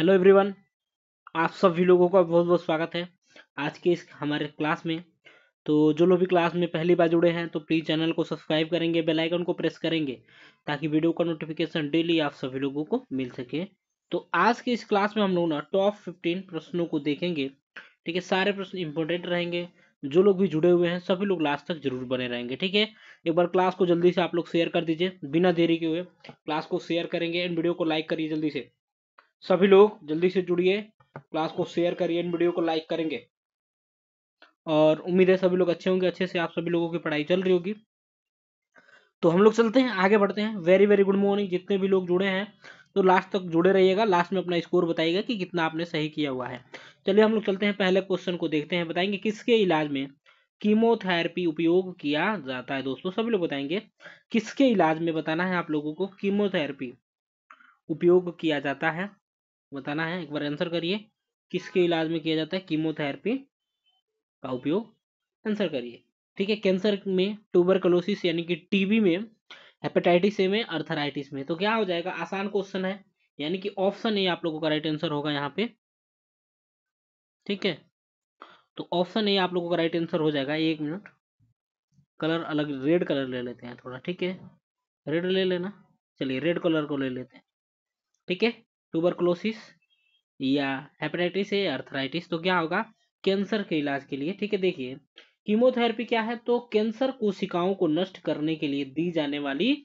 Hello everyone, आप सभी लोगों का बहुत बहुत स्वागत है आज के इस हमारे क्लास में। तो जो लोग भी क्लास में पहली बार जुड़े हैं तो प्लीज़ चैनल को सब्सक्राइब करेंगे, बेल आइकन को प्रेस करेंगे ताकि वीडियो का नोटिफिकेशन डेली आप सभी लोगों को मिल सके। तो आज के इस क्लास में हम लोग ना टॉप 15 प्रश्नों को देखेंगे। ठीक है, सारे प्रश्न इंपॉर्टेंट रहेंगे। जो लोग भी जुड़े हुए हैं सभी लोग लास्ट तक जरूर बने रहेंगे। ठीक है, एक बार क्लास को जल्दी से आप लोग शेयर कर दीजिए, बिना देरी के हुए क्लास को शेयर करेंगे एंड वीडियो को लाइक करिए जल्दी से। सभी लोग जल्दी से जुड़िए, क्लास को शेयर करिए, वीडियो को लाइक करेंगे और उम्मीद है सभी लोग अच्छे होंगे, अच्छे से आप सभी लोगों की पढ़ाई चल रही होगी। तो हम लोग चलते हैं, आगे बढ़ते हैं। वेरी वेरी गुड मॉर्निंग जितने भी लोग जुड़े हैं, तो लास्ट तक जुड़े रहिएगा। लास्ट में अपना स्कोर बताइएगा कि कितना आपने सही किया हुआ है। चलिए हम लोग चलते हैं, पहले क्वेश्चन को देखते हैं। बताएंगे किसके इलाज में कीमोथेरेपी उपयोग किया जाता है। दोस्तों सभी लोग बताएंगे किसके इलाज में, बताना है आप लोगों को कीमोथेरेपी उपयोग किया जाता है, बताना है। एक बार आंसर करिए, किसके इलाज में किया जाता है कीमोथेरेपी का उपयोग, आंसर करिए। ठीक है, कैंसर में, ट्यूबरकुलोसिस यानी कि टीबी में, हेपेटाइटिस ए में, अर्थराइटिस में। तो क्या हो जाएगा, आसान क्वेश्चन है, यानी कि ऑप्शन ए आप लोगों का राइट आंसर होगा यहाँ पे। ठीक है, तो ऑप्शन ए आप लोगों का राइट आंसर हो जाएगा। एक मिनट, कलर अलग रेड कलर ले लेते हैं थोड़ा। ठीक है, रेड ले लेना। चलिए रेड कलर को ले लेते हैं। ठीक है, ट्यूबरकुलोसिस या हेपेटाइटिस है, अर्थराइटिस। तो क्या होगा, कैंसर के इलाज के लिए। ठीक है, देखिए कीमोथेरेपी क्या है, तो कैंसर कोशिकाओं को नष्ट करने के लिए दी जाने वाली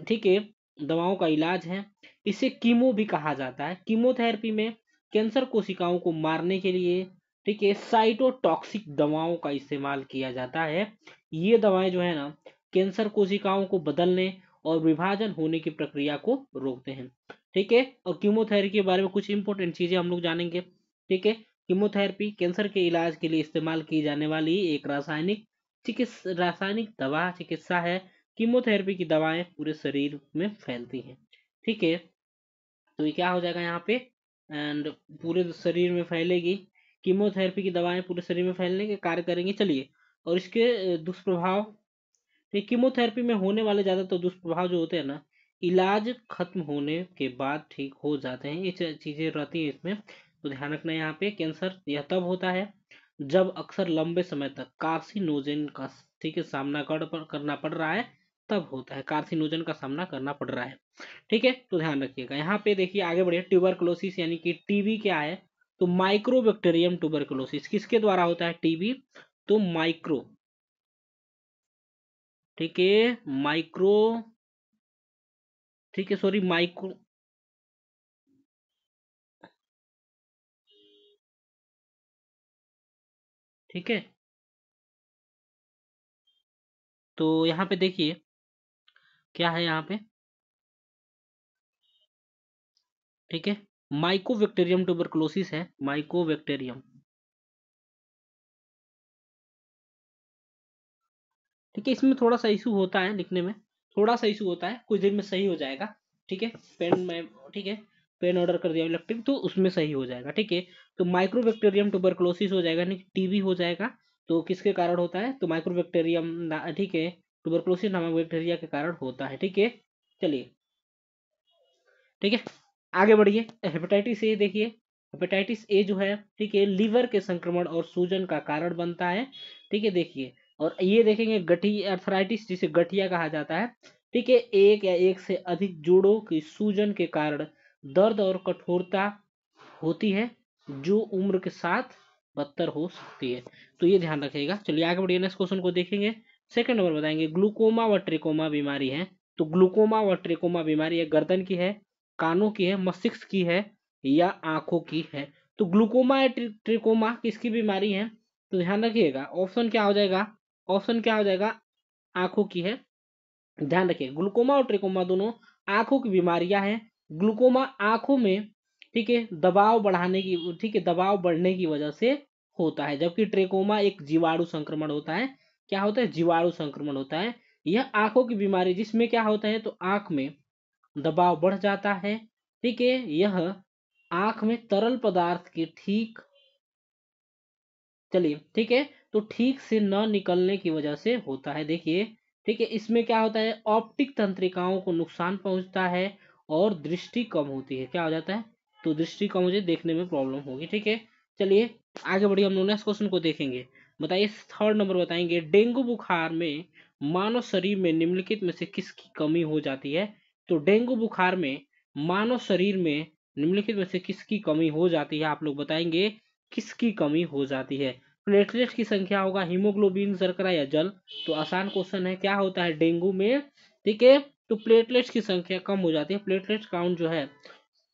ठीक है दवाओं का इलाज है। इसे कीमो भी कहा जाता है। कीमोथेरेपी में कैंसर कोशिकाओं को मारने के लिए ठीक है साइटोटॉक्सिक दवाओं का इस्तेमाल किया जाता है। ये दवाएं जो है ना, कैंसर कोशिकाओं को बदलने और विभाजन होने की प्रक्रिया को रोकते हैं। ठीक है, और कीमोथेरेपी के बारे में कुछ इंपॉर्टेंट चीजें हम लोग जानेंगे। ठीक है, कीमोथेरेपी कैंसर के इलाज के लिए इस्तेमाल की जाने वाली एक रासायनिक दवा चिकित्सा है। कीमोथेरेपी की दवाएं पूरे शरीर में फैलती हैं। ठीक है, तो ये क्या हो जाएगा यहाँ पे, एंड पूरे शरीर में फैलेगी। कीमोथेरेपी की दवाएं पूरे शरीर में फैलने के कार्य करेंगे। चलिए, और इसके दुष्प्रभाव। तो कीमोथेरेपी में होने वाले ज्यादातर दुष्प्रभाव जो होते हैं ना, इलाज खत्म होने के बाद ठीक हो जाते हैं। ये चीजें रहती है इसमें, तो ध्यान रखना। यहाँ पे कैंसर यह तब होता है जब अक्सर लंबे समय तक कार्सिनोजन का ठीक है करना पड़ रहा है, तब होता है कार्सिनोजन का सामना करना पड़ रहा है। ठीक है, तो ध्यान रखिएगा। यहाँ पे देखिए आगे बढ़िए, ट्यूबरकुलोसिस यानी कि टीबी क्या है, तो माइक्रोबैक्टीरियम ट्यूबरकुलोसिस किसके द्वारा होता है टीबी, तो माइक्रो ठीक है माइक्रो ठीक है सॉरी माइक्रो ठीक है, तो यहाँ पे देखिए क्या है यहाँ पे। ठीक है, माइकोबैक्टीरियम ट्यूबरकुलोसिस है, माइकोबैक्टीरियम। ठीक है, इसमें थोड़ा सा इशू होता है लिखने में, थोड़ा सा इशू होता है, कुछ देर में सही हो जाएगा। ठीक है, पेन में ठीक है, पेन ऑर्डर कर दिया इलेक्ट्रिक, तो उसमें सही हो जाएगा। ठीक है, तो माइक्रोबैक्टीरियम ट्यूबरकुलोसिस हो जाएगा, नहीं टीबी हो जाएगा। तो किसके कारण होता है, तो माइक्रोबैक्टीरियम ठीक है ट्यूबरकुलोसिस नामक बैक्टीरिया के कारण होता है। ठीक है, चलिए ठीक है आगे बढ़िए। हेपेटाइटिस ए देखिए, हेपेटाइटिस ए जो है ठीक है लीवर के संक्रमण और सूजन का कारण बनता है। ठीक है, देखिए और ये देखेंगे गठिया अर्थराइटिस जिसे गठिया कहा जाता है। ठीक है, एक या एक से अधिक जोड़ों की सूजन के कारण दर्द और कठोरता होती है, जो उम्र के साथ बदतर हो सकती है। तो ये ध्यान रखिएगा। चलिए आगे बढ़िए, नेक्स्ट क्वेश्चन को देखेंगे। सेकंड नंबर बताएंगे, ग्लूकोमा व ट्रेकोमा बीमारी है। तो ग्लूकोमा व ट्रेकोमा बीमारी है, गर्दन की है, कानों की है, मस्तिष्क की है या आंखों की है। तो ग्लूकोमा या ट्रेकोमा किसकी बीमारी है, तो ध्यान रखिएगा ऑप्शन क्या हो जाएगा, ऑप्शन क्या हो जाएगा, आंखों की है। ध्यान रखिए, ग्लूकोमा और ट्रेकोमा दोनों आंखों की बीमारियां हैं। ग्लूकोमा आंखों में ठीक है दबाव बढ़ाने की ठीक है दबाव बढ़ने की वजह से होता है, जबकि ट्रेकोमा एक जीवाणु संक्रमण होता है। क्या होता है, जीवाणु संक्रमण होता है। यह आंखों की बीमारी जिसमें क्या होता है, तो आंख में दबाव बढ़ जाता है। ठीक है, यह आंख में तरल पदार्थ के ठीक चलिए ठीक है, तो ठीक से न निकलने की वजह से होता है। देखिए ठीक है, इसमें क्या होता है, ऑप्टिक तंत्रिकाओं को नुकसान पहुंचता है और दृष्टि कम होती है। क्या हो जाता है, तो दृष्टि का मुझे देखने में प्रॉब्लम होगी। ठीक है, चलिए आगे बढ़िए, हम लोग नेक्स्ट क्वेश्चन को देखेंगे। बताइए, थर्ड नंबर बताएंगे, डेंगू बुखार में मानव शरीर में निम्नलिखित में से किसकी कमी हो जाती है। तो डेंगू बुखार में मानव शरीर में निम्नलिखित में से किसकी कमी हो जाती है, आप लोग बताएंगे किसकी कमी हो जाती है। प्लेटलेट की संख्या होगा, हीमोग्लोबिन, शर्करा या जल। तो आसान क्वेश्चन है, क्या होता है डेंगू में। ठीक है, तो प्लेटलेट्स की संख्या कम हो जाती है, प्लेटलेट्स काउंट जो है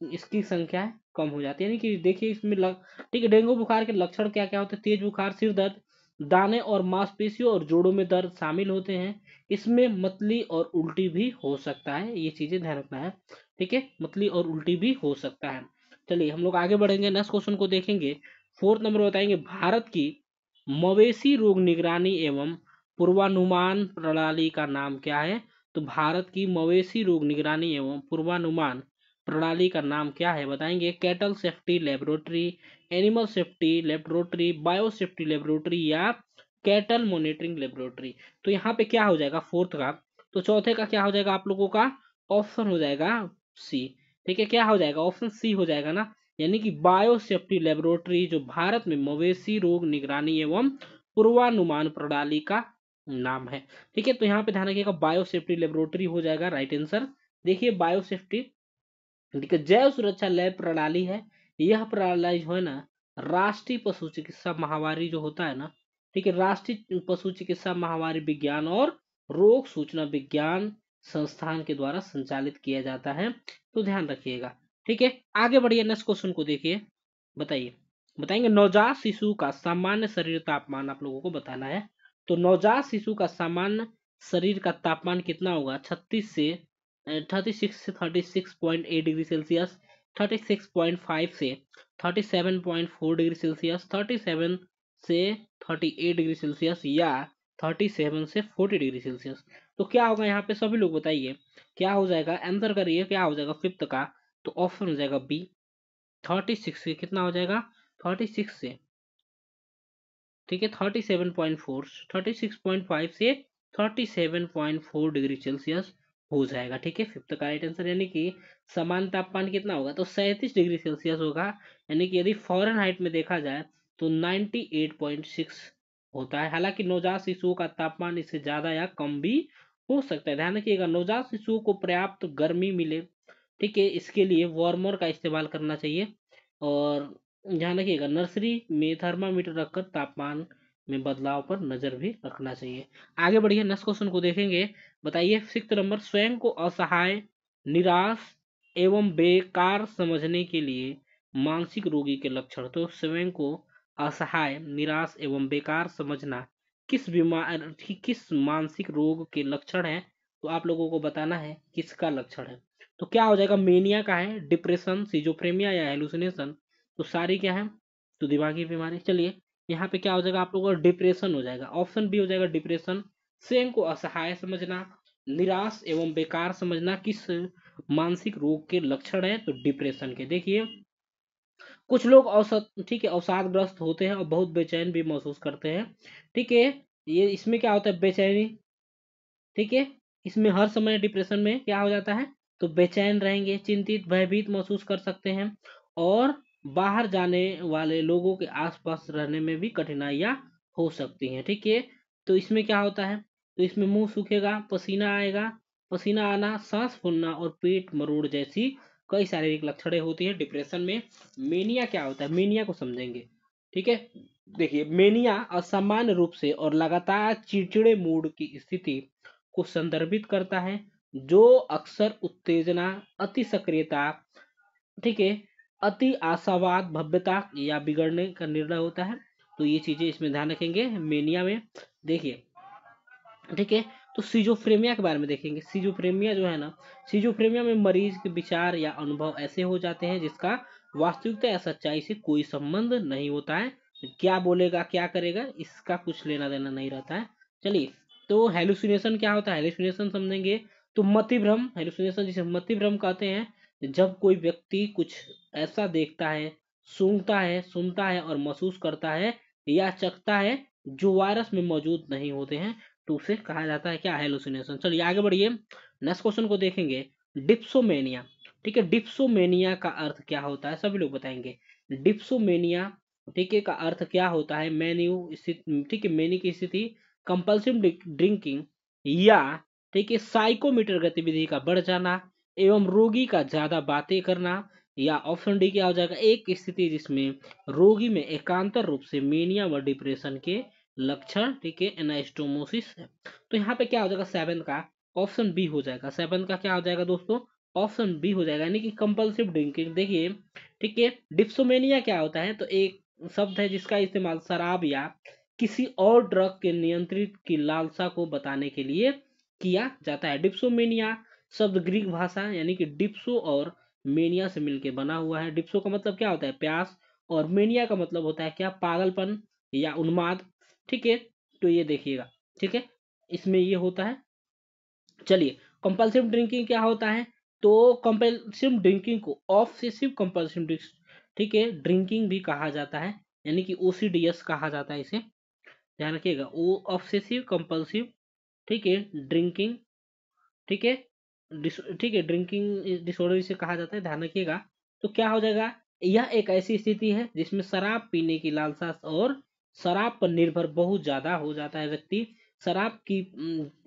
इसकी संख्या कम हो जाती है। यानी कि देखिए इसमें ठीक है, डेंगू बुखार के लक्षण क्या क्या होते हैं। तेज बुखार, सिर दर्द, दाने और मांसपेशियों और जोड़ों में दर्द शामिल होते हैं। इसमें मतली और उल्टी भी हो सकता है, ये चीजें ध्यान रखना है। ठीक है, मतली और उल्टी भी हो सकता है। चलिए हम लोग आगे बढ़ेंगे, नेक्स्ट क्वेश्चन को देखेंगे। फोर्थ नंबर बताएंगे, भारत की मवेशी रोग निगरानी एवं पूर्वानुमान प्रणाली का नाम क्या है। तो भारत की मवेशी रोग निगरानी एवं पूर्वानुमान प्रणाली का नाम क्या है, बताएंगे। Cattle safety laboratory, animal safety laboratory, bio safety laboratory या कैटल मॉनिटरिंग लेबोरेटरी। तो यहाँ पे क्या हो जाएगा फोर्थ का, तो चौथे का क्या हो जाएगा आप लोगों का, ऑप्शन हो जाएगा सी। ठीक है, क्या हो जाएगा, ऑप्शन सी हो जाएगा ना, यानी कि बायो सेफ्टी लेबोरेटरी जो भारत में मवेशी रोग निगरानी एवं पूर्वानुमान प्रणाली का नाम है। ठीक है, तो यहाँ पे ध्यान रखिएगा, बायो सेफ्टी लेबोरेटरी हो जाएगा राइट आंसर। देखिए बायो सेफ्टी, ठीक है, जैव सुरक्षा लैब प्रणाली है। यह प्रणाली जो है ना, राष्ट्रीय पशु चिकित्सा महामारी जो होता है ना, ठीक है, राष्ट्रीय पशु चिकित्सा महामारी विज्ञान और रोग सूचना विज्ञान संस्थान के द्वारा संचालित किया जाता है। तो ध्यान रखिएगा। ठीक है, आगे बढ़िए, नेक्स्ट क्वेश्चन को देखिए। बताइए, बताएंगे नवजात शिशु का सामान्य शरीर तापमान आप लोगों को बताना है। तो नवजात शिशु का सामान्य शरीर का तापमान कितना होगा, 36 से 36 से 36.8 डिग्री सेल्सियस, 36.5 से 37.4 डिग्री सेल्सियस, 37 से 38 डिग्री सेल्सियस या 37 से 40 डिग्री सेल्सियस। तो क्या होगा यहाँ पे, सभी लोग बताइए क्या हो जाएगा, आंसर करिए क्या हो जाएगा फिफ्थ का। तो ऑप्शन हो जाएगा बी, 36 से कितना हो जाएगा, 36 से, ठीक है, 37.4, 36.5 से 37.4 डिग्री सेल्सियस हो जाएगा। ठीक है, फिफ्थ का राइट आंसर, यानी कि समान तापमान कितना होगा, तो 37 डिग्री सेल्सियस होगा। यानी कि यदि फॉरेन हाइट में देखा जाए तो 98.6 होता है। हालांकि नवजात शिशुओं का तापमान इससे ज्यादा या कम भी हो सकता है। ध्यान रखिएगा, नवजात शिशुओं को पर्याप्त गर्मी मिले, ठीक है, इसके लिए वार्मर का इस्तेमाल करना चाहिए। और ध्यान रखिएगा, नर्सरी में थर्मामीटर रखकर तापमान में बदलाव पर नजर भी रखना चाहिए। आगे बढ़िए, नेक्स्ट क्वेश्चन को देखेंगे। बताइए सिक्स नंबर, स्वयं को असहाय, निराश एवं बेकार समझने के लिए मानसिक रोगी के लक्षण। तो स्वयं को असहाय, निराश एवं बेकार समझना किस बीमार, किस मानसिक रोग के लक्षण है। तो आप लोगों को बताना है किसका लक्षण है। तो क्या हो जाएगा, मेनिया का है, डिप्रेशन, सिजोफ्रेनिया या हेलुसिनेशन। तो सारी क्या है, तो दिमागी बीमारी। चलिए यहाँ पे क्या हो जाएगा आप लोगों का, डिप्रेशन हो जाएगा, ऑप्शन बी हो जाएगा डिप्रेशन। स्वयं को असहाय समझना, निराश एवं बेकार समझना किस मानसिक रोग के लक्षण है, तो डिप्रेशन के। देखिए कुछ लोग औसत, ठीक है, अवसादग्रस्त होते हैं और बहुत बेचैन भी महसूस करते हैं। ठीक है, ये इसमें क्या होता है, बेचैनी। ठीक है, इसमें हर समय डिप्रेशन में क्या हो जाता है, तो बेचैन रहेंगे, चिंतित, भयभीत महसूस कर सकते हैं और बाहर जाने वाले लोगों के आसपास रहने में भी कठिनाइयां हो सकती हैं। ठीक है, तो इसमें क्या होता है, तो इसमें मुंह सूखेगा, पसीना आएगा, पसीना आना, सांस फूलना और पेट मरोड़ जैसी कई शारीरिक लक्षणें होती हैं डिप्रेशन में। मेनिया क्या होता है, मेनिया को समझेंगे। ठीक है, देखिए मेनिया असामान्य रूप से और लगातार चिड़चिड़े मूड की स्थिति को संदर्भित करता है, जो अक्सर उत्तेजना, अति सक्रियता, ठीक है, अति आशावाद, भव्यता या बिगड़ने का निर्णय होता है। तो ये चीजें इसमें ध्यान रखेंगे मेनिया में। देखिए, ठीक है, तो सिजोफ्रेमिया के बारे में देखेंगे। सिजोफ्रेमिया जो है ना, सिजोफ्रेमिया में मरीज के विचार या अनुभव ऐसे हो जाते हैं जिसका वास्तविकता या सच्चाई से कोई संबंध नहीं होता है। क्या बोलेगा क्या करेगा इसका कुछ लेना देना नहीं रहता है। चलिए, तो हेलुसिनेशन क्या होता है, हेलुसिनेशन समझेंगे। तो मतिभ्रम, हेलुसिनेशन जिसे मतिभ्रम कहते हैं, जब कोई व्यक्ति कुछ ऐसा देखता है, सूंघता है, सुनता है और महसूस करता है या चखता है जो वायरस में मौजूद नहीं होते हैं, तो उसे कहा जाता है क्या, हेलुसिनेशन। चलिए आगे बढ़िए, नेक्स्ट क्वेश्चन को देखेंगे। डिप्सोमेनिया, ठीक है। डिप्सोमेनिया का अर्थ क्या होता है, सभी लोग बताएंगे। डिप्सोमेनिया, ठीक है, का अर्थ क्या होता है? मेन्यू स्थिति, ठीक है, मेनी की स्थिति, कंपल्सिव ड्रिंकिंग, या ठीक है साइकोमीटर गतिविधि का बढ़ जाना, एवं रोगी का ज्यादा बातें करना, या ऑप्शन डी क्या हो जाएगा? एक स्थिति जिसमें रोगी में एकांतर रूप से मेनिया व डिप्रेशन के लक्षण, ठीक है, एनास्टोमोसिस है। तो यहाँ पे क्या हो जाएगा? सेवन का ऑप्शन बी हो जाएगा। सेवन का क्या हो जाएगा दोस्तों? ऑप्शन बी हो जाएगा, यानी कि कंपल्सिव ड्रिंकिंग। देखिए, ठीक है, डिप्सोमेनिया क्या होता है? तो एक शब्द है जिसका इस्तेमाल शराब या किसी और ड्रग के नियंत्रित की लालसा को बताने के लिए किया जाता है। डिप्सोमेनिया शब्द ग्रीक भाषा यानी कि डिप्सो और मेनिया से मिलकर बना हुआ है। डिप्सो का मतलब क्या होता है? प्यास, और मेनिया का मतलब होता है क्या? पागलपन या उन्माद, ठीक है। तो ये देखिएगा, ठीक है, इसमें ये होता है। चलिए, कंपल्सिव ड्रिंकिंग क्या होता है? तो कंपल्सिव ड्रिंकिंग को ऑब्सेसिव कंपल्सिव, ठीक है, ड्रिंकिंग भी कहा जाता है, यानी कि ओसीडीएस कहा जाता है इसे, ध्यान रखिएगा। वो ऑब्सेसिव कंपल्सिव, ठीक है, ड्रिंकिंग, ठीक है, ठीक है, ड्रिंकिंग डिसऑर्डर इसे कहा जाता है, ध्यान रखिएगा। तो क्या हो जाएगा? यह एक ऐसी स्थिति है जिसमें शराब पीने की लालसा और शराब पर निर्भर बहुत ज्यादा हो जाता है व्यक्ति। शराब की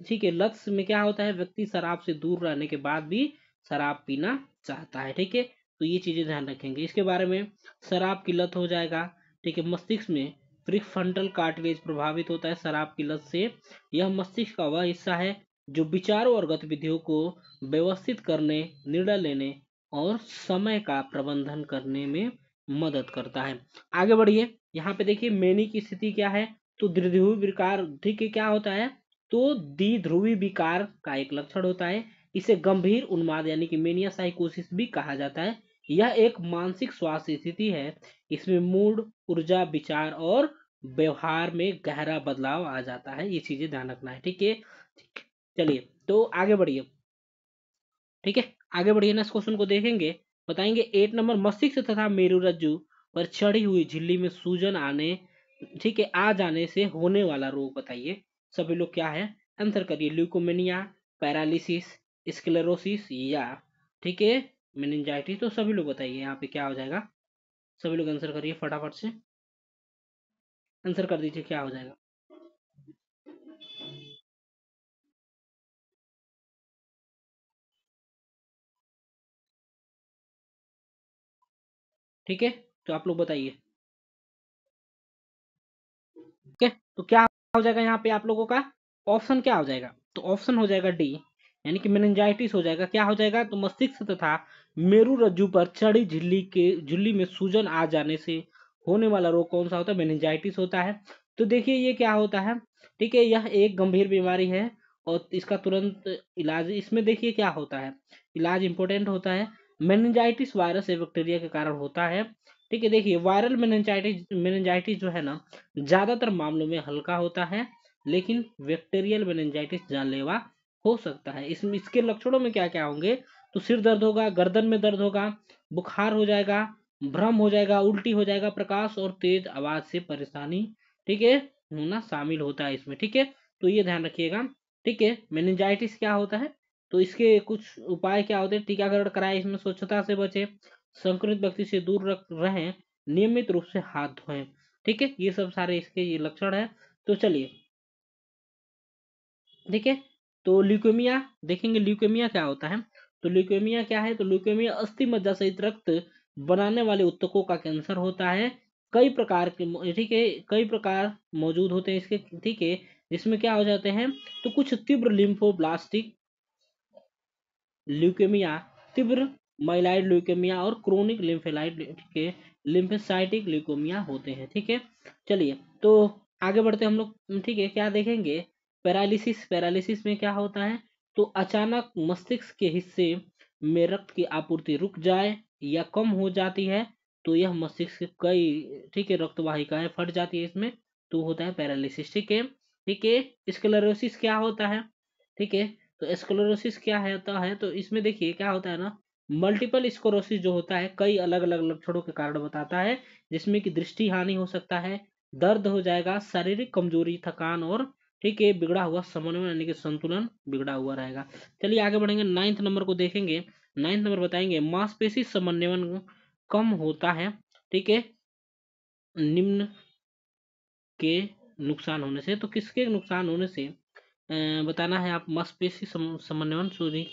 ठीक है, लत में क्या होता है? व्यक्ति शराब से दूर रहने के बाद भी शराब पीना चाहता है, ठीक है। तो ये चीजें ध्यान रखेंगे इसके बारे में। शराब की लत हो जाएगा, ठीक है, मस्तिष्क में प्रीफ्रंटल कार्टिलेज प्रभावित होता है शराब की लत से। यह मस्तिष्क का वह हिस्सा है जो विचारों और गतिविधियों को व्यवस्थित करने, निर्णय लेने और समय का प्रबंधन करने में मदद करता है। आगे बढ़िए, यहाँ पे देखिए मेनी की स्थिति क्या है? तो द्विध्रुवी विकार, ठीक है, क्या होता है? तो द्विध्रुवी विकार का एक लक्षण होता है। इसे गंभीर उन्माद यानी कि मेनिया साइकोसिस भी कहा जाता है। यह एक मानसिक स्वास्थ्य स्थिति है। इसमें मूड, ऊर्जा, विचार और व्यवहार में गहरा बदलाव आ जाता है। ये चीजें ध्यान रखना है, ठीक है। चलिए, तो आगे बढ़िए, ठीक है, आगे बढ़िए ना, इस क्वेश्चन को देखेंगे, बताएंगे 8 नंबर, मस्तिष्क तथा मेरुरज्जु पर चढ़ी हुई झिल्ली में सूजन आने, ठीक है, आ जाने से होने वाला रोग बताइए। सभी लोग क्या है? आंसर करिए। ल्यूकोमेनिया, पैरालिसिस, स्क्लेरोसिस, या ठीक है मेनिंजाइटिस। तो सभी लोग बताइए यहाँ पे क्या हो जाएगा? सभी लोग आंसर करिए फटाफट से, आंसर कर दीजिए क्या हो जाएगा। ठीक है, तो आप लोग बताइए। ठीक है, तो क्या हो जाएगा यहाँ पे आप लोगों का? ऑप्शन क्या हो जाएगा? तो ऑप्शन हो जाएगा डी, यानी कि मेनिंजाइटिस हो जाएगा। क्या हो जाएगा? तो मस्तिष्क तथा मेरुरज्जु पर चढ़ी झिल्ली में सूजन आ जाने से होने वाला रोग कौन सा होता है? मेनिंजाइटिस होता है। तो देखिए ये क्या होता है, ठीक है, यह एक गंभीर बीमारी है और इसका तुरंत इलाज, इसमें देखिए क्या होता है, इलाज इंपॉर्टेंट होता है। मेनिंजाइटिस वायरस या बैक्टीरिया के कारण होता है, ठीक है। देखिए वायरल मेनिंजाइटिस जो है ना, ज्यादातर मामलों में हल्का होता है, लेकिन बैक्टीरियल मेनिंजाइटिस जानलेवा हो सकता है। इसमें इसके लक्षणों में क्या क्या होंगे? तो सिर दर्द होगा, गर्दन में दर्द होगा, बुखार हो जाएगा, भ्रम हो जाएगा, उल्टी हो जाएगा, प्रकाश और तेज आवाज से परेशानी, ठीक है, होना शामिल होता है इसमें, ठीक है। तो ये ध्यान रखिएगा, ठीक है। मेनिंजाइटिस क्या होता है? तो इसके कुछ उपाय क्या होते हैं? टीकाकरण कराएं, इसमें स्वच्छता से बचे, संक्रमित व्यक्ति से दूर रहें, नियमित रूप से हाथ धोएं, ठीक है। ये सब सारे इसके ये लक्षण है। तो चलिए, ठीक है, तो ल्यूकेमिया देखेंगे। ल्यूकेमिया क्या होता है? तो ल्यूकेमिया क्या है? तो ल्यूकेमिया अस्थि मज्जा सहित रक्त बनाने वाले ऊतकों का कैंसर होता है। कई प्रकार के, ठीक है, कई प्रकार मौजूद होते हैं इसके, ठीक है, जिसमें क्या हो जाते हैं? तो कुछ तीव्र लिम्फोब्लास्टिक ल्यूकेमिया, तीव्र माइलाइड ल्यूकेमिया और क्रोनिक लिम्फेलाइड के लिम्फेसाइटिक ल्यूकेमिया होते हैं, ठीक है। चलिए, तो आगे बढ़ते हम लोग, ठीक है, क्या देखेंगे? पैरालिसिस। पैरालिसिस में क्या होता है? तो अचानक मस्तिष्क के हिस्से में रक्त की आपूर्ति रुक जाए या कम हो जाती है, तो यह मस्तिष्क के कई, ठीक है, रक्त वाहिकाएं फट जाती है इसमें, तो होता है पैरालिसिस, ठीक है। ठीक है, स्क्लेरोसिस क्या होता है? ठीक है, तो स्क्लेरोसिस क्या है होता है? तो इसमें देखिए क्या होता है ना, मल्टीपल स्क्लेरोसिस जो होता है कई अलग अलग लक्षणों के कारण बताता है, जिसमें कि दृष्टि हानि हो सकता है, दर्द हो जाएगा, शारीरिक कमजोरी, थकान और, ठीक है, बिगड़ा हुआ समन्वय यानी कि संतुलन बिगड़ा हुआ रहेगा। चलिए आगे बढ़ेंगे, 9th नंबर को देखेंगे। 9th नंबर बताएंगे मांसपेशी समन्वयन कम होता है, ठीक है, निम्न के नुकसान होने से। तो किसके नुकसान होने से बताना है आप, मांसपेशी समन्वयन सूरी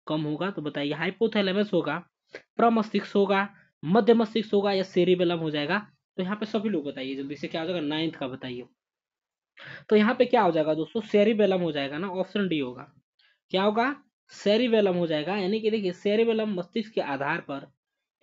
कम होगा तो बताइए। हाइपोथैलेमस होगा, प्रमस्तिष्क होगा, मध्य मस्तिष्क होगा, या सेरिबेलम हो जाएगा। तो यहाँ पे सभी लोग बताइए जल्दी से, क्या हो जाएगा 9th का बताइए। तो यहाँ पे क्या हो जाएगा दोस्तों, सेरिबेलम हो जाएगा ना, ऑप्शन डी होगा। क्या होगा, सेरिबेलम हो जाएगा। यानी कि देखिए सेरिबेलम मस्तिष्क के आधार पर,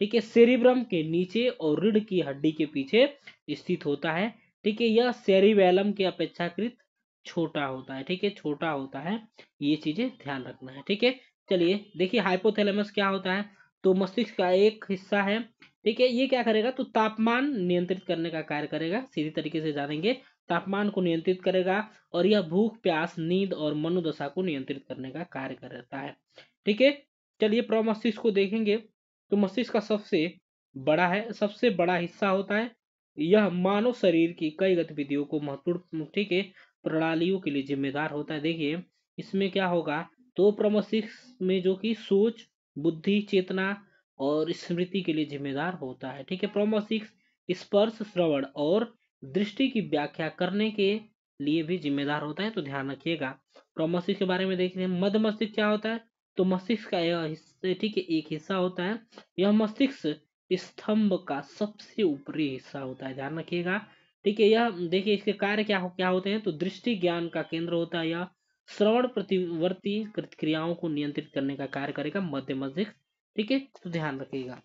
ठीक है, सेरिब्रम के नीचे और रीढ़ की हड्डी के पीछे स्थित होता है, ठीक है। यह सेरिबेलम के अपेक्षाकृत छोटा होता है, ठीक है, छोटा होता है। ये चीजें ध्यान रखना है, ठीक है। चलिए देखिए हाइपोथैलेमस क्या होता है, तो मस्तिष्क का एक हिस्सा है, ठीक है। ये क्या करेगा, तो तापमान नियंत्रित करने का कार्य करेगा, सीधी तरीके से जानेंगे। तापमान को नियंत्रित करेगा, और यह भूख, प्यास, नींद और मनोदशा को नियंत्रित करने का कार्य करता है, ठीक है। चलिए प्रमस्तिष्क को देखेंगे, तो मस्तिष्क का सबसे बड़ा हिस्सा होता है। यह मानव शरीर की कई गतिविधियों को महत्वपूर्ण, ठीक है, प्रणालियों के लिए जिम्मेदार होता है। देखिए इसमें क्या होगा, तो प्रमस्तिष्क में जो कि सोच, बुद्धि, चेतना और स्मृति के लिए जिम्मेदार होता है, ठीक है। प्रमस्तिष्क स्पर्श, श्रवण और दृष्टि की व्याख्या करने के लिए भी जिम्मेदार होता है, तो ध्यान रखिएगा। प्रमस्तिष्क के बारे में देख रहे हैं। मध्य मस्तिष्क क्या होता है, तो मस्तिष्क का यह हिस्सा, ठीक है, एक हिस्सा होता है। यह मस्तिष्क स्तंभ का सबसे ऊपरी हिस्सा होता है, ध्यान रखिएगा, ठीक है। यह देखिए इसके कार्य क्या होते हैं, तो दृष्टि ज्ञान का केंद्र होता है। यह श्रवण प्रतिवर्ती क्रियाओं को नियंत्रित करने का कार्य करेगा मध्य मस्तिष्क, ठीक है, तो ध्यान रखिएगा,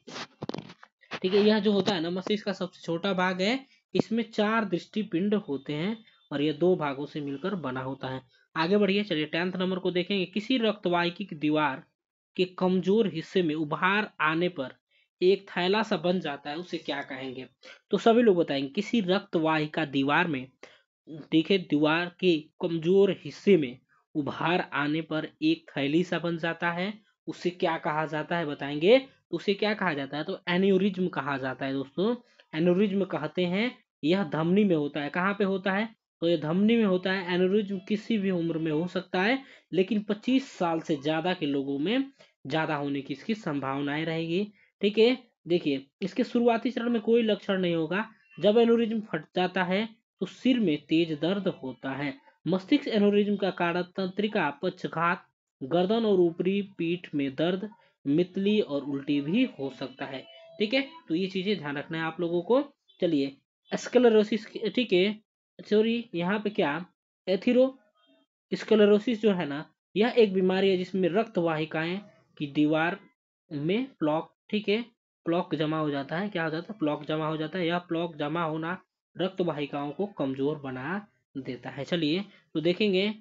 ठीक है। यह जो होता है ना मस्तिष्क का सबसे छोटा भाग है, इसमें 4 दृष्टि पिंड होते हैं, और यह 2 भागों से मिलकर बना होता है। आगे बढ़िए, चलिए 10th नंबर को देखेंगे। किसी रक्तवाहिकी की दीवार के कमजोर हिस्से में उभार आने पर एक थैला सा बन जाता है, उसे क्या कहेंगे। तो सभी लोग बताएंगे, किसी रक्तवाहिका दीवार में, ठीक है, दीवार के कमजोर हिस्से में उभार आने पर एक थैली सा बन जाता है, उसे क्या कहा जाता है बताएंगे। तो उसे क्या कहा जाता है, तो एन्यूरिज्म कहा जाता है दोस्तों। एन्यूरिज्म कहते हैं। यह धमनी में होता है, कहाँ पे होता है, तो यह धमनी में होता है। एन्यूरिज्म किसी भी उम्र में हो सकता है, लेकिन 25 साल से ज्यादा के लोगों में ज्यादा होने की इसकी संभावनाएं रहेगी, ठीक है। देखिए इसके शुरुआती चरण में कोई लक्षण नहीं होगा। जब एन्यूरिज्म फट जाता है तो सिर में तेज दर्द होता है। मस्तिष्क एन्यूरिज्म का कारण तंत्रिका, पक्षघात, गर्दन और ऊपरी पीठ में दर्द, मितली और उल्टी भी हो सकता है, ठीक है। तो ये चीजें ध्यान रखना है आप लोगों को। चलिए स्क्लेरोसिस, ठीक है, सॉरी यहाँ पे क्या, एथिरो स्क्लेरोसिस जो है ना, यह एक बीमारी है जिसमें रक्त वाहिकाएं की दीवार में प्लॉक, ठीक है, प्लॉक जमा हो जाता है। क्या हो जाता है, प्लॉक जमा हो जाता है। यह प्लॉक जमा होना रक्त वाहिकाओं को कमजोर बना देता है। चलिए तो देखेंगे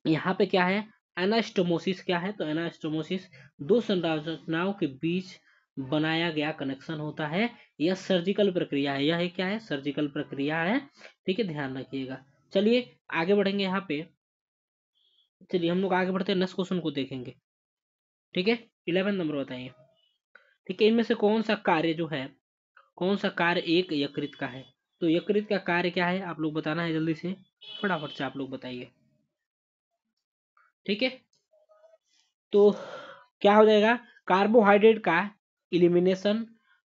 यहाँ पे क्या है, एनास्टोमोसिस क्या है, तो एनास्टोमोसिस 2 संरचनाओं के बीच बनाया गया कनेक्शन होता है। यह सर्जिकल प्रक्रिया है। यह क्या है, सर्जिकल प्रक्रिया है, ठीक है, ध्यान रखिएगा। चलिए आगे बढ़ेंगे यहाँ पे। चलिए हम लोग आगे बढ़ते हैं, नेक्स्ट क्वेश्चन को देखेंगे, ठीक है। 11 नंबर बताइए, ठीक है। इनमें से कौन सा कार्य जो है, कौन सा कार्य एक यकृत का है। तो यकृत का कार्य क्या है आप लोग बताना है जल्दी से, फटाफट से आप लोग बताइए, ठीक है। तो क्या हो जाएगा, कार्बोहाइड्रेट का इलिमिनेशन,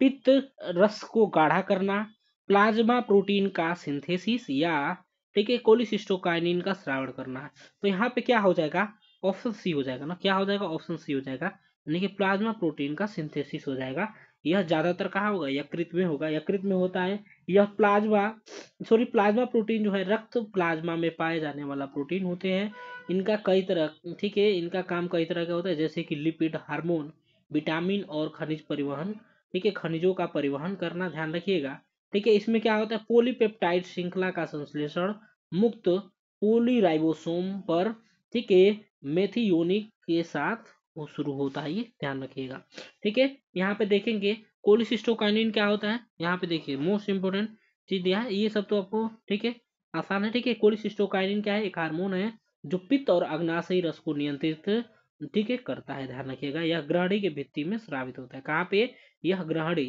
पित्त रस को गाढ़ा करना, प्लाज्मा प्रोटीन का सिंथेसिस, या ठीक है कोलिसिस्टोकाइनिन का स्रावण करना। तो यहाँ पे क्या हो जाएगा, ऑप्शन सी हो जाएगा ना, क्या हो जाएगा, ऑप्शन सी हो जाएगा, यानी कि प्लाज्मा प्रोटीन का सिंथेसिस हो जाएगा। यह ज्यादातर कहाँ होगा, यकृत में होगा, यकृत में होता है। यह प्लाज्मा प्रोटीन जो है रक्त प्लाज्मा में पाए जाने वाला प्रोटीन होते हैं। इनका कई तरह, ठीक है, इनका काम कई तरह का होता है, जैसे कि लिपिड, हार्मोन, विटामिन और खनिज परिवहन, ठीक है, खनिजों का परिवहन करना, ध्यान रखिएगा, ठीक है। इसमें क्या होता है, पॉलीपेप्टाइड श्रृंखला का संश्लेषण मुक्त पॉलीराइबोसोम पर, ठीक है, मेथियोनिक के साथ वो शुरू होता है, ये ध्यान रखिएगा, ठीक है। यहाँ पे देखेंगे कोलिसिस्टोकाइनिन क्या होता है, यहाँ पे देखिए मोस्ट इंपोर्टेंट चीज दिया है, ये सब तो आपको ठीक है आसान है, ठीक है। कोलिसिस्टोकाइनिन क्या है, एक हार्मोन है जो पित्त और अग्नाशयी रस को नियंत्रित, ठीक है, करता है, ध्यान रखिएगा। यह ग्रहणी के भित्ति में स्रावित होता है, कहाँ पे, यह ग्रहणी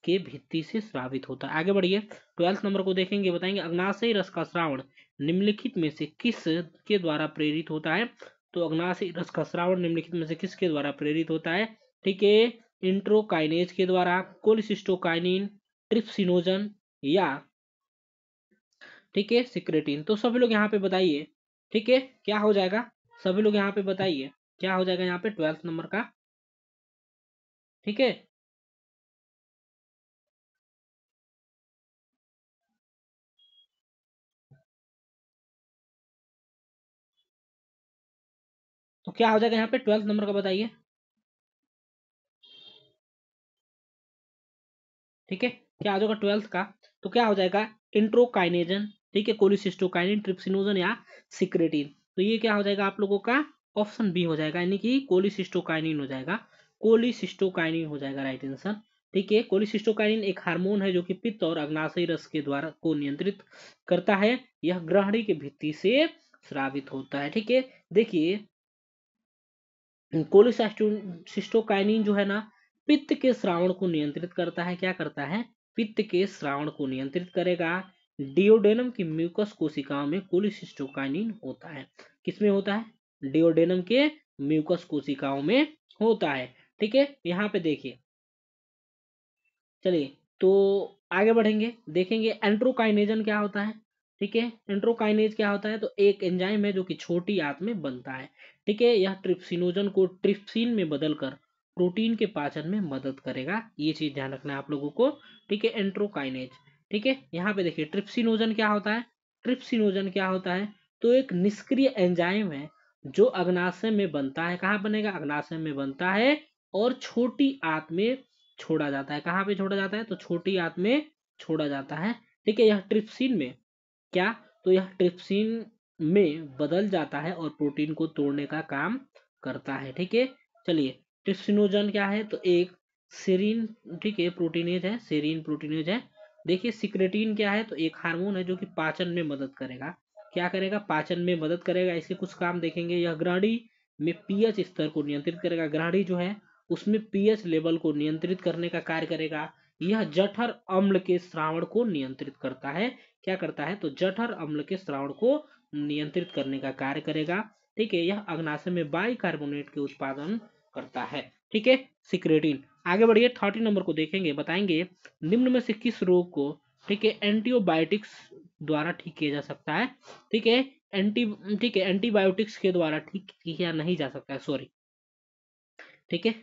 के भित्ति से स्रावित होता है। आगे बढ़िए 12th नंबर को देखेंगे, बताएंगे अग्नाशयी रस का स्रावण निम्नलिखित में से किस के द्वारा प्रेरित होता है। तो अग्नाशयी रस का स्रावण निम्नलिखित में से किसके द्वारा प्रेरित होता है? ठीक है, इंट्रोकाइनेज के द्वारा, कोलिसिस्टोकाइनिन, ट्रिप्सिनोजन या ठीक है सिक्रेटिन। तो सभी लोग यहाँ पे बताइए, ठीक है क्या हो जाएगा, सभी लोग यहाँ पे बताइए क्या हो जाएगा यहाँ पे 12th नंबर का। ठीक है, तो क्या हो जाएगा यहाँ पे 12th नंबर का बताइए। ठीक है, क्या आ जाएगा 12th का? तो क्या हो जाएगा, इंट्रोकाइनेजन, ठीक है, कोलिसिस्टोकाइनिन, ट्रिप्सिनोजन या सिक्रेटिन। तो ये क्या हो जाएगा आप लोगों का, ऑप्शन बी हो जाएगा, यानी कि कोलिसिस्टोकाइनिन हो जाएगा, कोलिसिस्टोकाइनिन हो जाएगा राइट आंसर। ठीक है, कोलिसिस्टोकाइनिन एक हार्मोन है जो कि पित्त और अग्नाशयी रस के द्वारा को नियंत्रित करता है। यह ग्रहणी के भित्ति से स्रावित होता है। ठीक है, देखिए कोलिसिस्टोकाइनिन जो है ना, पित्त के स्रावण को नियंत्रित करता है। क्या करता है, पित्त के स्रावण को नियंत्रित करेगा। डिओडेनम की म्यूकस कोशिकाओं में कोलिसिस्टोकाइनिन होता है। किसमें होता है, डिओडेनम के म्यूकस कोशिकाओं में होता है। ठीक है, यहाँ पे देखिए, चलिए तो आगे बढ़ेंगे, देखेंगे एंट्रोकाइनेजन क्या होता है। ठीक है, एंट्रोकाइनेज क्या होता है, तो एक एंजाइम है जो कि छोटी आंत में बनता है। ठीक है, यह ट्रिप्सिनोजन को ट्रिप्सिन में बदलकर प्रोटीन के पाचन में मदद करेगा। ये चीज ध्यान रखना है आप लोगों को। ठीक है, एंट्रोकाइनेज। ठीक है, यहाँ पे देखिए ट्रिप्सिनोजन क्या होता है, ट्रिप्सिनोजन क्या होता है, तो एक निष्क्रिय एंजाइम है जो अग्नाशय में बनता है। कहाँ बनेगा, अग्नाशय में बनता है और छोटी आंत में छोड़ा जाता है। कहाँ पे छोड़ा जाता है, तो छोटी आंत में छोड़ा जाता है। ठीक है, यह ट्रिप्सिन में क्या, तो यह ट्रिप्सिन में बदल जाता है और प्रोटीन को तोड़ने का काम करता है। ठीक है, चलिए ट्रिप्सिनोजन क्या है, तो एक सेरीन, ठीक है, प्रोटीनेज है, सेरीन प्रोटीनेज है। देखिए सिक्रेटिन क्या है, तो एक हार्मोन है जो कि पाचन में मदद करेगा। क्या करेगा, पाचन में मदद करेगा। इसके कुछ काम देखेंगे, यह ग्रहणी में पीएच स्तर को नियंत्रित करेगा। ग्रहणी जो है उसमें पीएच लेवल को नियंत्रित करने का कार्य करेगा। यह जठर अम्ल के स्रावण को नियंत्रित करता है। क्या करता है, तो जठर अम्ल के स्रावण को नियंत्रित करने का कार्य करेगा। ठीक है, यह अग्नाशय में बाइकार्बोनेट के उत्पादन करता है। ठीक है, सिक्रेटिन। आगे बढ़िए 30 नंबर को देखेंगे, बताएंगे निम्न में से किस रोग को, ठीक है, एंटीबायोटिक्स द्वारा ठीक किया जा सकता है। ठीक है, एंटी ठीक है, एंटीबायोटिक्स के द्वारा ठीक किया नहीं जा सकता है, सॉरी। ठीक है,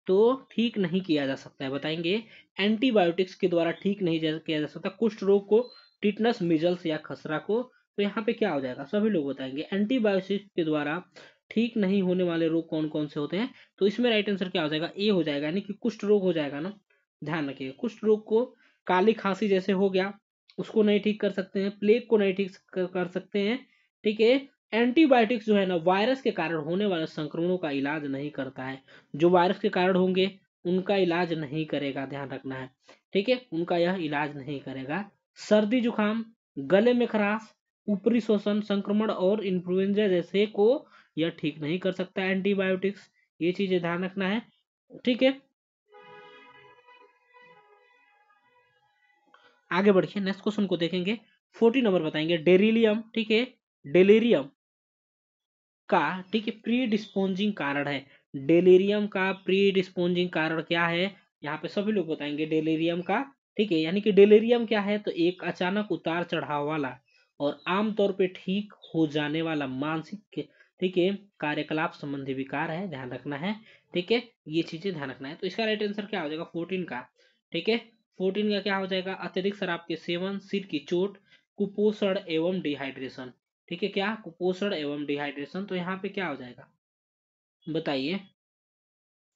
तो ठीक नहीं किया जा सकता है, बताएंगे एंटीबायोटिक्स के द्वारा ठीक नहीं किया जा सकता कुष्ठ रोग को, टिटनस, मिजल्स या खसरा को। तो यहाँ पे क्या हो जाएगा, सभी लोग बताएंगे एंटीबायोटिक्स के द्वारा ठीक नहीं होने वाले रोग कौन कौन से होते हैं। तो इसमें राइट आंसर क्या हो जाएगा, ए हो जाएगा, यानी कि कुष्ठ रोग हो जाएगा ना। ध्यान रखिए, कुष्ठ रोग को काली खांसी जैसे हो गया, उसको नहीं ठीक कर सकते हैं। प्लेग को नहीं ठीक कर सकते हैं। ठीक है, एंटीबायोटिक्स जो है ना, वायरस के कारण होने वाले संक्रमणों का इलाज नहीं करता है। जो वायरस के कारण होंगे उनका इलाज नहीं करेगा, ध्यान रखना है। ठीक है, उनका यह इलाज नहीं करेगा। सर्दी जुकाम, गले में खराश, ऊपरी श्वसन संक्रमण और इन्फ्लुएंजा जैसे को यह ठीक नहीं कर सकता एंटीबायोटिक्स। ये चीजें ध्यान रखना है। ठीक है, आगे बढ़िए नेक्स्ट क्वेश्चन को देखेंगे। 40 नंबर बताएंगे डेरिलियम, ठीक है, डेलेरियम का, ठीक है, प्री डिस्पोजिंग कारण है। डेलेरियम का प्री डिस्पोजिंग कारण क्या है, यहाँ पे सभी लोग बताएंगे डेलेरियम का। ठीक है, यानी कि डेलेरियम क्या है, तो एक अचानक उतार चढ़ाव वाला और आमतौर पे ठीक हो जाने वाला मानसिक, ठीक है, कार्यकलाप संबंधी विकार है, ध्यान रखना है। ठीक है, ये चीजें ध्यान रखना है। तो इसका राइट आंसर क्या हो जाएगा 14 का। ठीक है, 14 का क्या हो जाएगा, अत्यधिक शराब के सेवन, सिर की चोट, कुपोषण एवं डिहाइड्रेशन। ठीक है, क्या, कुपोषण एवं डिहाइड्रेशन। तो यहाँ पे क्या हो जाएगा, बताइए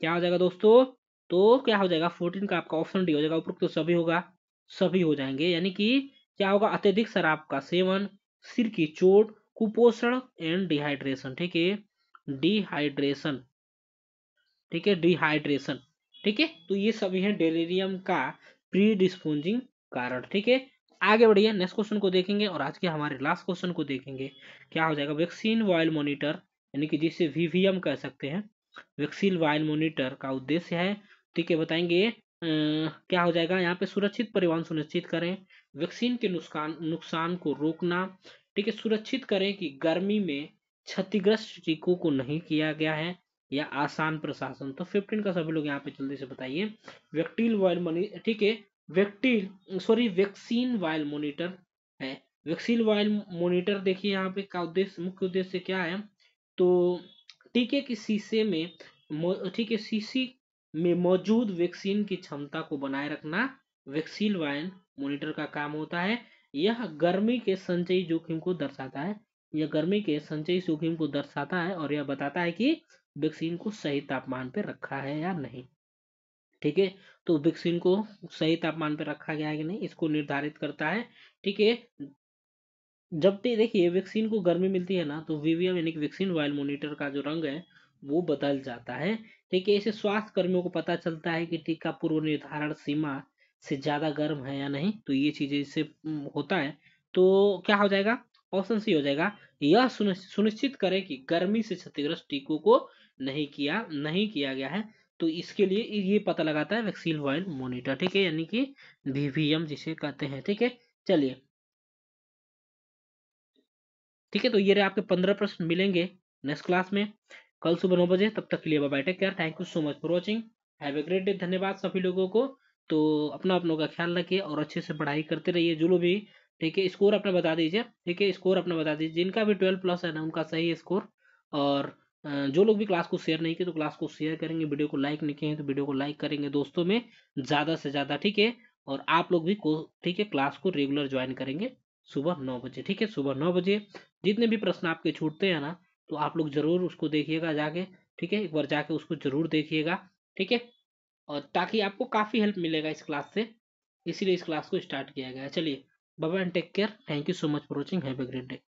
क्या हो जाएगा दोस्तों। तो क्या हो जाएगा 14 का आपका ऑप्शन डी हो जाएगा, उपरोक्त तो सभी होगा, सभी हो जाएंगे। यानी कि क्या होगा, अत्यधिक शराब का सेवन, सिर की चोट, कुपोषण एंड डिहाइड्रेशन। ठीक है, डिहाइड्रेशन। ठीक है, डिहाइड्रेशन। ठीक है, तो ये सभी है डेलिरियम का प्री डिस्पोजिंग कारण। ठीक है, आगे बढ़िए नेक्स्ट क्वेश्चन को देखेंगे और आज के हमारे लास्ट क्वेश्चन को देखेंगे। क्या हो जाएगा, वैक्सीन वायल मॉनिटर, यानी कि जिसे वीवीएम कह सकते हैं, वैक्सीन वायल मॉनिटर का उद्देश्य है, ठीक है, बताएंगे क्या हो जाएगा यहाँ पे, सुरक्षित परिवहन सुनिश्चित करें, वैक्सीन के नुकसान नुकसान को रोकना, ठीक है, सुरक्षित करें कि गर्मी में क्षतिग्रस्त टीकों को नहीं किया गया है, या आसान प्रशासन। तो 15 का सभी लोग यहाँ पे जल्दी से बताइए। व्यक्तिल वायल मनी, ठीक है, वैक्सीन वायल मॉनिटर है। वैक्सीन वायल मॉनिटर देखिए यहाँ पे का उद्देश्य, मुख्य उद्देश्य क्या है, तो टीके की शीशे में ठीक है, शीशी में मौजूद वैक्सीन की क्षमता को बनाए रखना वैक्सीन वायल मॉनिटर का काम होता है। यह गर्मी के संचयी जोखिम को दर्शाता है, यह गर्मी के संचयी जोखिम को दर्शाता है, और यह बताता है कि वैक्सीन को सही तापमान पर रखा है या नहीं। ठीक है, तो वैक्सीन को सही तापमान पर रखा गया है कि नहीं, इसको निर्धारित करता है। ठीक है, जब भी देखिए वैक्सीन को गर्मी मिलती है ना, तो वीवीएम यानी कि वैक्सीन वायल मॉनिटर का जो रंग है वो बदल जाता है। ठीक है, इससे स्वास्थ्य कर्मियों को पता चलता है कि टीका पूर्व निर्धारण सीमा से ज्यादा गर्म है या नहीं। तो ये चीजें इससे होता है। तो क्या हो जाएगा, ऑप्शन सी हो जाएगा। यह सुनिश्चित करे कि गर्मी से क्षतिग्रस्त टीकों को नहीं किया गया है। तो इसके लिए ये पता लगाता है वैक्सीन वायल मॉनिटर। ठीक है, यानी कि वीवीएम जिसे कहते हैं। ठीक है, चलिए, ठीक है, तो ये रहे आपके 15 प्रश्न मिलेंगे नेक्स्ट क्लास में कल सुबह 9 बजे। तब तक के लिए bye bye, take care, thank you so much for watching, have a great day. धन्यवाद सभी लोगों को। तो अपना अपनों का ख्याल रखिए और अच्छे से पढ़ाई करते रहिए। जो लोग भी, ठीक है, स्कोर अपना बता दीजिए। ठीक है, स्कोर अपना बता दीजिए, जिनका भी 12+ है ना उनका सही स्कोर। और जो लोग भी क्लास को शेयर नहीं किए तो क्लास को शेयर करेंगे, वीडियो को लाइक नहीं किए तो वीडियो को लाइक करेंगे दोस्तों में ज़्यादा से ज़्यादा। ठीक है, और आप लोग भी ठीक है, क्लास को रेगुलर ज्वाइन करेंगे सुबह 9 बजे। ठीक है, सुबह 9 बजे जितने भी प्रश्न आपके छूटते हैं ना, तो आप लोग जरूर उसको देखिएगा जाके। ठीक है, एक बार जाके उसको जरूर देखिएगा। ठीक है, और ताकि आपको काफी हेल्प मिलेगा इस क्लास से, इसीलिए इस क्लास को स्टार्ट किया गया है। चलिए, bye bye and take care, thank you so much for watching, have a great day.